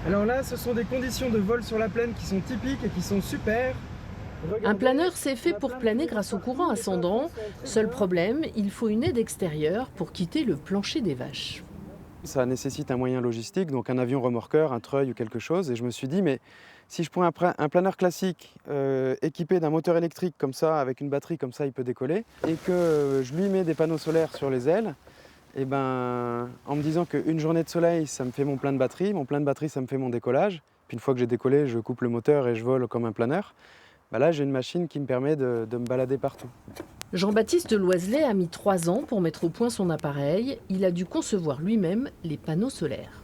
Alors là, ce sont des conditions de vol sur la plaine qui sont typiques et qui sont super. Un Regardez, planeur, c'est on fait a pour plein de planer feux grâce au partout, courant les ascendant. plafonds sont très Seul bas. problème, il faut une aide extérieure pour quitter le plancher des vaches. Ça nécessite un moyen logistique, donc un avion remorqueur, un treuil ou quelque chose. Et je me suis dit, mais si je prends un planeur classique équipé d'un moteur électrique comme ça, avec une batterie comme ça, il peut décoller, et que je lui mets des panneaux solaires sur les ailes, et ben, en me disant qu'une journée de soleil, ça me fait mon plein de batterie, ça me fait mon décollage. Puis une fois que j'ai décollé, je coupe le moteur et je vole comme un planeur. Bah là, j'ai une machine qui me permet de me balader partout. Jean-Baptiste Loiselet a mis 3 ans pour mettre au point son appareil. Il a dû concevoir lui-même les panneaux solaires.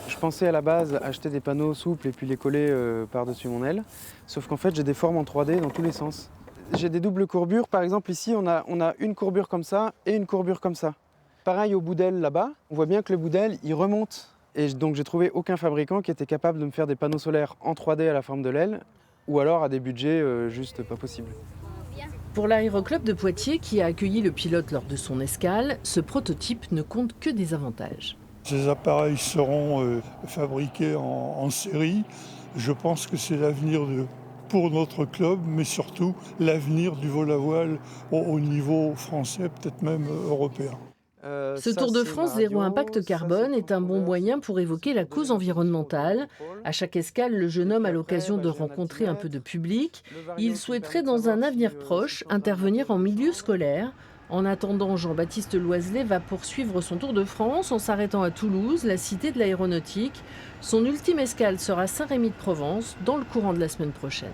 Je pensais à la base acheter des panneaux souples et puis les coller par-dessus mon aile. Sauf qu'en fait, j'ai des formes en 3D dans tous les sens. J'ai des doubles courbures. Par exemple, ici, on a une courbure comme ça et une courbure comme ça. Pareil au bout d'aile là-bas. On voit bien que le bout d'aile, il remonte. Et donc, j'ai trouvé aucun fabricant qui était capable de me faire des panneaux solaires en 3D à la forme de l'aile ou alors à des budgets juste pas possibles. Pour l'aéroclub de Poitiers, qui a accueilli le pilote lors de son escale, ce prototype ne compte que des avantages. Ces appareils seront fabriqués en série. Je pense que c'est l'avenir pour notre club, mais surtout l'avenir du vol à voile au niveau français, peut-être même européen. Ce Tour de France zéro impact carbone est un bon moyen pour évoquer la cause environnementale. À chaque escale, le jeune homme a l'occasion de rencontrer un peu de public. Il souhaiterait dans un avenir proche intervenir en milieu scolaire. En attendant, Jean-Baptiste Loiselet va poursuivre son Tour de France en s'arrêtant à Toulouse, la cité de l'aéronautique. Son ultime escale sera Saint-Rémy-de-Provence dans le courant de la semaine prochaine.